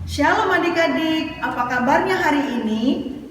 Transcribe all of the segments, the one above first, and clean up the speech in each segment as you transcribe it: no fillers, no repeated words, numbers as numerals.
Shalom adik-adik, apa kabarnya hari ini?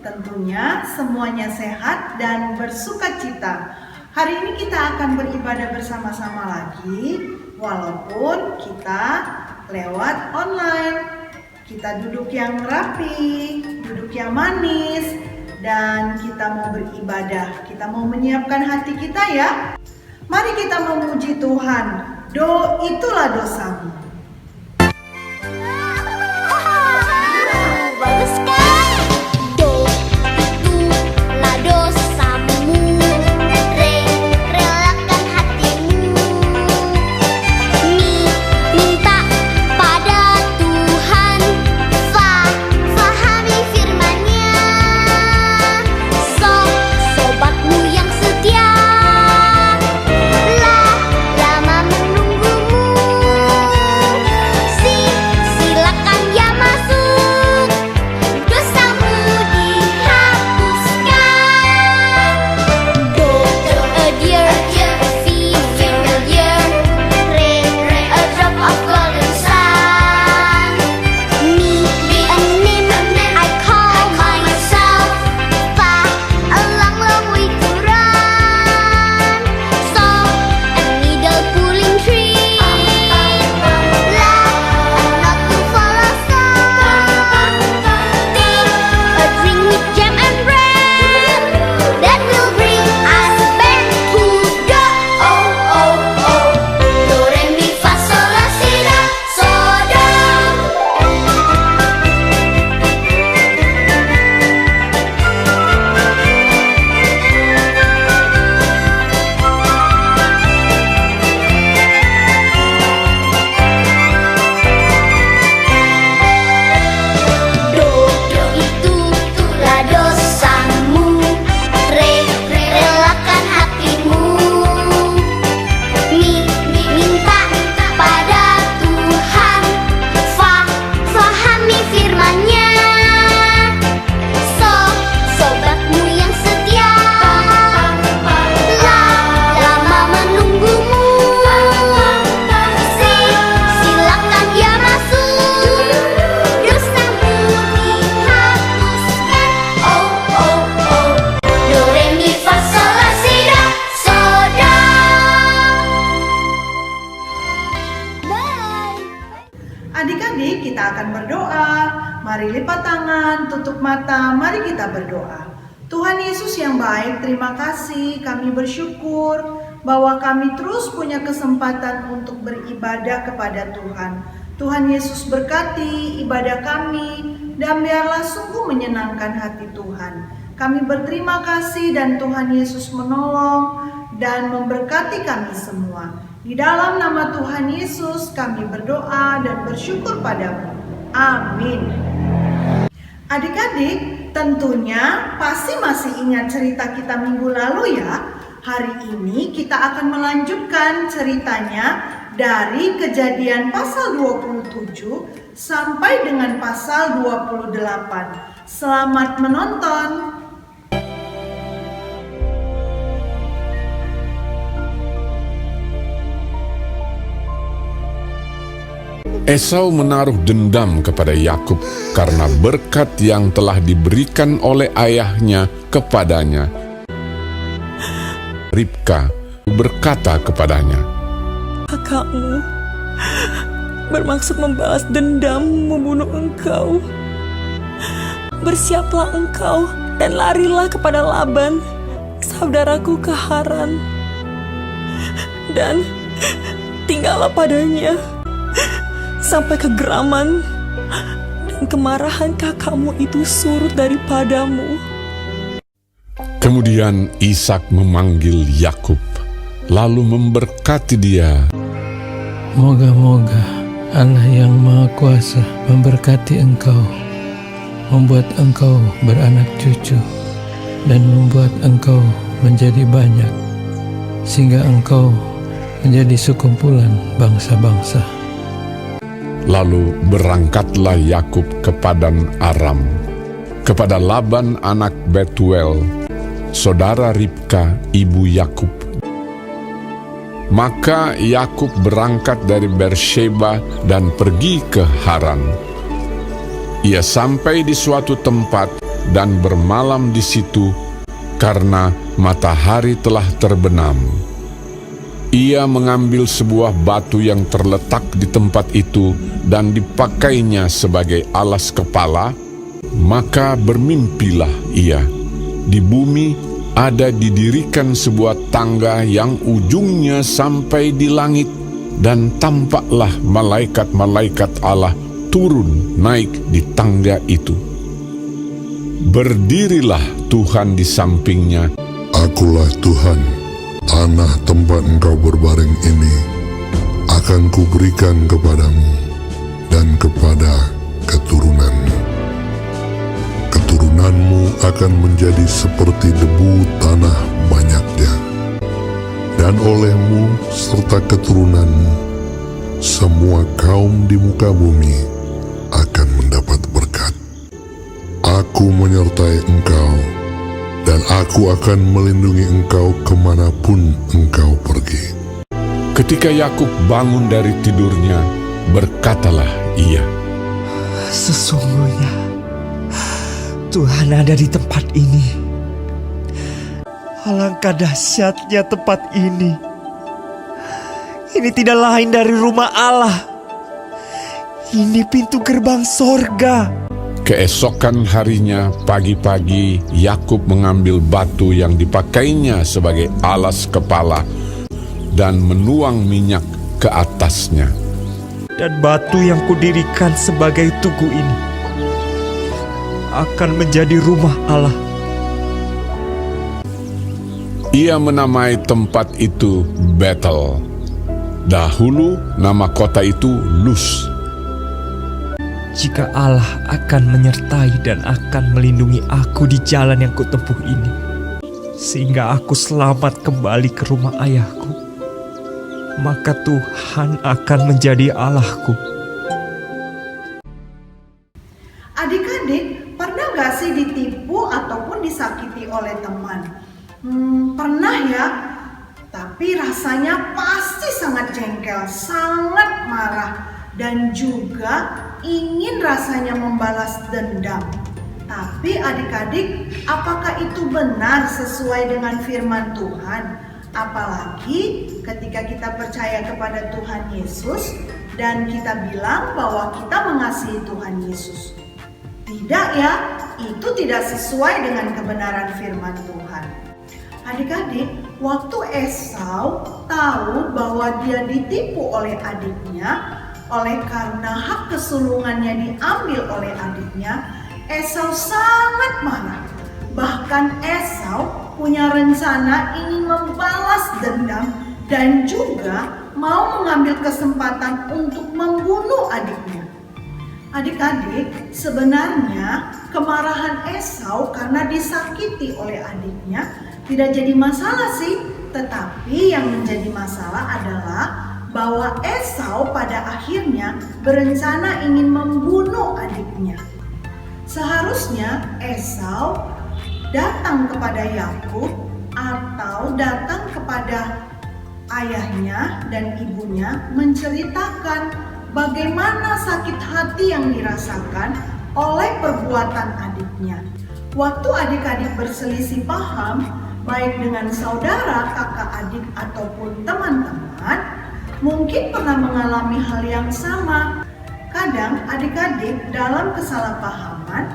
Tentunya semuanya sehat dan bersukacita. Hari ini kita akan beribadah bersama-sama lagi, walaupun kita lewat online. Kita duduk yang rapi, duduk yang manis, dan kita mau beribadah. Kita mau menyiapkan hati kita ya. Mari kita memuji Tuhan. Do itulah dosamu. Adik-adik, kita akan berdoa. Mari lipat tangan, tutup mata, mari kita berdoa. Tuhan Yesus yang baik, terima kasih. Kami bersyukur bahwa kami terus punya kesempatan untuk beribadah kepada Tuhan. Tuhan Yesus berkati ibadah kami dan biarlah sungguh menyenangkan hati Tuhan. Kami berterima kasih dan Tuhan Yesus menolong dan memberkati kami semua. Di dalam nama Tuhan Yesus kami berdoa dan bersyukur padamu. Amin. Adik-adik, tentunya pasti masih ingat cerita kita minggu lalu ya. Hari ini kita akan melanjutkan ceritanya dari Kejadian pasal 27 sampai dengan pasal 28. Selamat menonton. Esau menaruh dendam kepada Yakub karena berkat yang telah diberikan oleh ayahnya kepadanya. Ribka berkata kepadanya, "Kakakmu bermaksud membalas dendam membunuh engkau. Bersiaplah engkau dan larilah kepada Laban, saudaraku ke Haran, dan tinggallah padanya sampai kegeraman dan kemarahan kakakmu itu surut daripadamu." Kemudian Ishak memanggil Yakub, lalu memberkati dia. Moga-moga Allah yang Maha Kuasa memberkati engkau, membuat engkau beranak cucu, dan membuat engkau menjadi banyak, sehingga engkau menjadi sekumpulan bangsa-bangsa. Lalu berangkatlah Yakub ke Padan Aram, kepada Laban anak Betuel, saudara Ribka ibu Yakub. Maka Yakub berangkat dari Beersheba dan pergi ke Haran. Ia sampai di suatu tempat dan bermalam di situ karena matahari telah terbenam. Ia mengambil sebuah batu yang terletak di tempat itu dan dipakainya sebagai alas kepala, maka bermimpilah ia. Di bumi ada didirikan sebuah tangga yang ujungnya sampai di langit, dan tampaklah malaikat-malaikat Allah turun naik di tangga itu. Berdirilah Tuhan di sampingnya. Akulah Tuhan, tanah tempat engkau berbaring ini akan kuberikan kepadamu dan kepada keturunanmu. Keturunanmu akan menjadi seperti debu tanah banyaknya, dan olehmu serta keturunanmu semua kaum di muka bumi akan mendapat berkat. Aku menyertai engkau, dan aku akan melindungi engkau kemanapun engkau pergi. Ketika Yakub bangun dari tidurnya, berkatalah ia, Sesungguhnya Tuhan ada di tempat ini. Alangkah dahsyatnya tempat ini. Ini tidak lain dari rumah Allah. Ini pintu gerbang sorga. Keesokan harinya pagi-pagi Yakub mengambil batu yang dipakainya sebagai alas kepala dan menuang minyak ke atasnya. Dan batu yang kudirikan sebagai tugu ini akan menjadi rumah Allah. Ia menamai tempat itu Betel. Dahulu nama kota itu Luz. Jika Allah akan menyertai dan akan melindungi aku di jalan yang kutempuh ini, sehingga aku selamat kembali ke rumah ayahku, maka Tuhan akan menjadi Allahku. Adik-adik, pernah gak sih ditipu ataupun disakiti oleh teman? Pernah ya, tapi rasanya pasti sangat jengkel, sangat marah, dan juga ingin rasanya membalas dendam. Tapi adik-adik, apakah itu benar sesuai dengan firman Tuhan? Apalagi ketika kita percaya kepada Tuhan Yesus dan kita bilang bahwa kita mengasihi Tuhan Yesus. Tidak ya, itu tidak sesuai dengan kebenaran firman Tuhan. Adik-adik, waktu Esau tahu bahwa dia ditipu oleh adiknya, oleh karena hak kesulungannya diambil oleh adiknya, Esau sangat marah. Bahkan Esau punya rencana ingin membalas dendam dan juga mau mengambil kesempatan untuk membunuh adiknya. Adik-adik, sebenarnya kemarahan Esau karena disakiti oleh adiknya tidak jadi masalah sih. Tetapi yang menjadi masalah adalah bahwa Esau pada akhirnya berencana ingin membunuh adiknya. Seharusnya Esau datang kepada Yakub atau datang kepada ayahnya dan ibunya menceritakan bagaimana sakit hati yang dirasakan oleh perbuatan adiknya. Waktu adik-adik berselisih paham, baik dengan saudara, kakak adik ataupun teman-teman, mungkin pernah mengalami hal yang sama. Kadang adik-adik dalam kesalahpahaman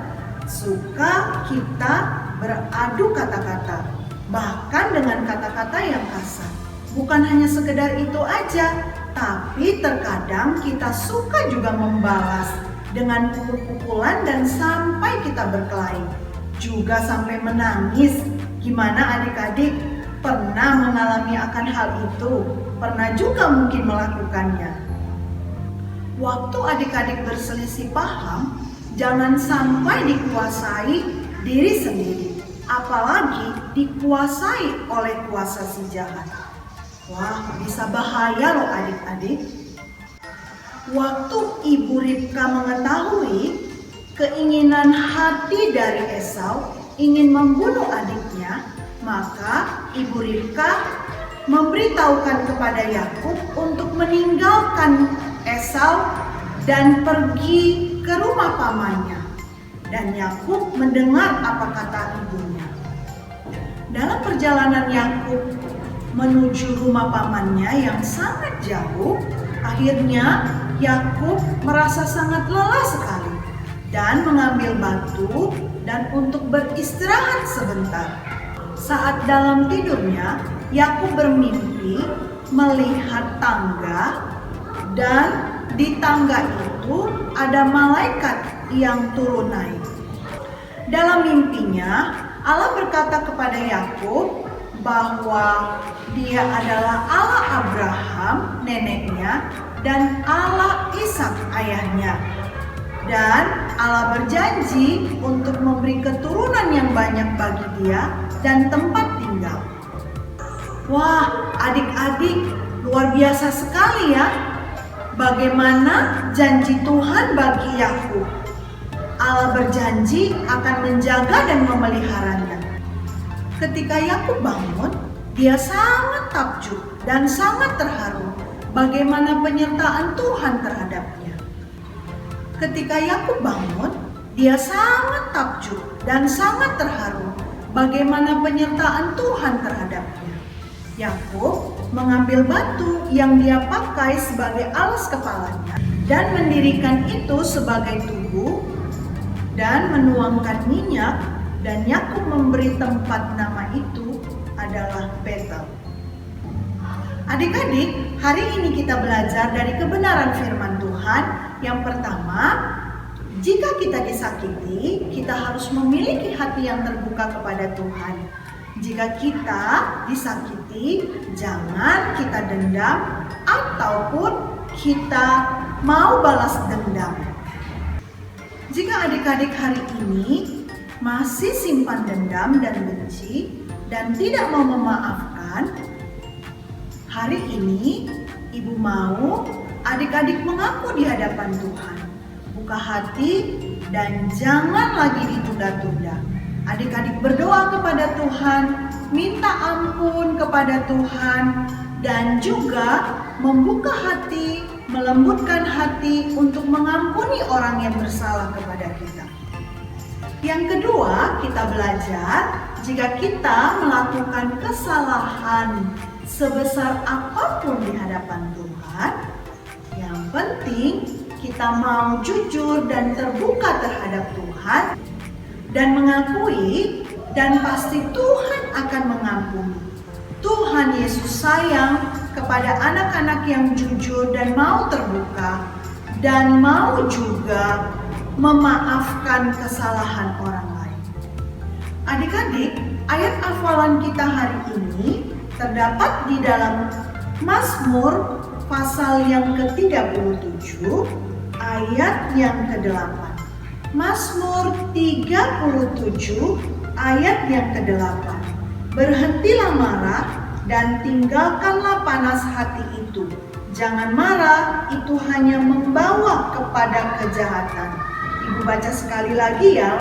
suka kita beradu kata-kata, bahkan dengan kata-kata yang kasar. Bukan hanya sekedar itu aja, tapi terkadang kita suka juga membalas dengan pukul-pukulan dan sampai kita berkelahi, juga sampai menangis. Gimana adik-adik, pernah mengalami akan hal itu? Pernah juga mungkin melakukannya. Waktu adik-adik berselisih paham, jangan sampai dikuasai diri sendiri, apalagi dikuasai oleh kuasa si jahat. Wah, bisa bahaya loh adik-adik. Waktu Ibu Ribka mengetahui keinginan hati dari Esau ingin membunuh adiknya, maka Ibu Ribka memberitahukan kepada Yakub untuk meninggalkan Esau dan pergi ke rumah pamannya. Dan Yakub mendengar apa kata ibunya. Dalam perjalanan Yakub menuju rumah pamannya yang sangat jauh, akhirnya Yakub merasa sangat lelah sekali dan mengambil batu dan untuk beristirahat sebentar. Saat dalam tidurnya, Yakub bermimpi melihat tangga, dan di tangga itu ada malaikat yang turun naik. Dalam mimpinya, Allah berkata kepada Yakub bahwa Dia adalah Allah Abraham, neneknya, dan Allah Ishak, ayahnya. Dan Allah berjanji untuk memberi keturunan yang banyak bagi dia dan tempat tinggal. Wah, adik-adik, luar biasa sekali ya. Bagaimana janji Tuhan bagi Yakub? Allah berjanji akan menjaga dan memeliharanya. Ketika Yakub bangun, dia sangat takjub dan sangat terharu bagaimana penyertaan Tuhan terhadapnya. Ketika Yakub bangun, dia sangat takjub dan sangat terharu bagaimana penyertaan Tuhan terhadapnya. Yakub mengambil batu yang dia pakai sebagai alas kepalanya dan mendirikan itu sebagai tubuh dan menuangkan minyak, dan Yakub memberi tempat nama itu adalah Betel. Adik-adik, hari ini kita belajar dari kebenaran firman Tuhan. Yang pertama, jika kita disakiti, kita harus memiliki hati yang terbuka kepada Tuhan. Jika kita disakiti, jangan kita dendam ataupun kita mau balas dendam. Jika adik-adik hari ini masih simpan dendam dan benci dan tidak mau memaafkan, hari ini Ibu mau adik-adik mengaku di hadapan Tuhan. Buka hati dan jangan lagi ditunda-tunda. Adik-adik berdoa kepada Tuhan, minta ampun kepada Tuhan, dan juga membuka hati, melembutkan hati untuk mengampuni orang yang bersalah kepada kita. Yang kedua, kita belajar jika kita melakukan kesalahan sebesar apapun di hadapan Tuhan, yang penting kita mau jujur dan terbuka terhadap Tuhan dan mengakui, dan pasti Tuhan akan mengampuni. Tuhan Yesus sayang kepada anak-anak yang jujur dan mau terbuka dan mau juga memaafkan kesalahan orang lain. Adik-adik, ayat hafalan kita hari ini terdapat di dalam Mazmur pasal yang ke-37 ayat yang ke-8. Mazmur 37 ayat yang ke-8. Berhentilah marah dan tinggalkanlah panas hati itu. Jangan marah, itu hanya membawa kepada kejahatan. Ibu baca sekali lagi ya.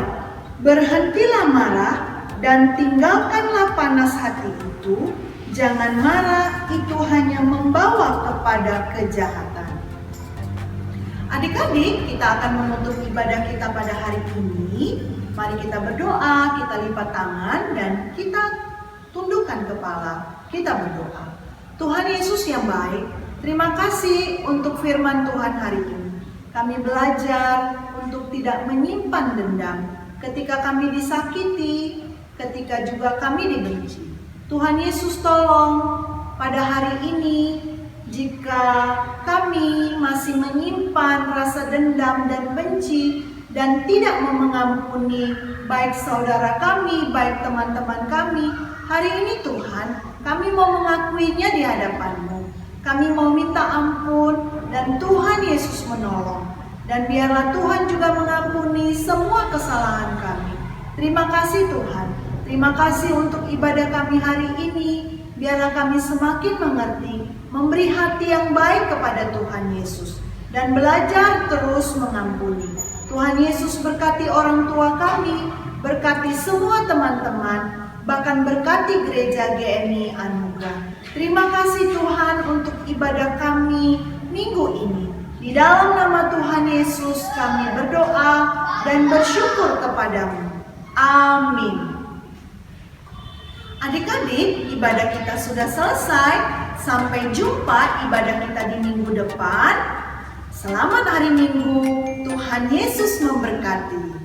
Berhentilah marah dan tinggalkanlah panas hati itu. Jangan marah, itu hanya membawa kepada kejahatan. Adik-adik, kita akan menutup ibadah kita pada hari ini. Mari kita berdoa, kita lipat tangan, dan kita tundukkan kepala. Kita berdoa. Tuhan Yesus yang baik, terima kasih untuk firman Tuhan hari ini. Kami belajar untuk tidak menyimpan dendam ketika kami disakiti, ketika juga kami dibenci. Tuhan Yesus, tolong pada hari ini, jika kami masih menyimpan rasa dendam dan benci dan tidak mau mengampuni baik saudara kami, baik teman-teman kami, hari ini Tuhan, kami mau mengakuinya di hadapan-Mu. Kami mau minta ampun dan Tuhan Yesus menolong. Dan biarlah Tuhan juga mengampuni semua kesalahan kami. Terima kasih Tuhan. Terima kasih untuk ibadah kami hari ini. Biarlah kami semakin mengerti, memberi hati yang baik kepada Tuhan Yesus, dan belajar terus mengampuni. Tuhan Yesus berkati orang tua kami, berkati semua teman-teman, bahkan berkati gereja GMI Anugerah. Terima kasih Tuhan untuk ibadah kami minggu ini. Di dalam nama Tuhan Yesus kami berdoa dan bersyukur kepadamu. Amin. Adik-adik, ibadah kita sudah selesai. Sampai jumpa ibadah kita di minggu depan. Selamat hari Minggu. Tuhan Yesus memberkati.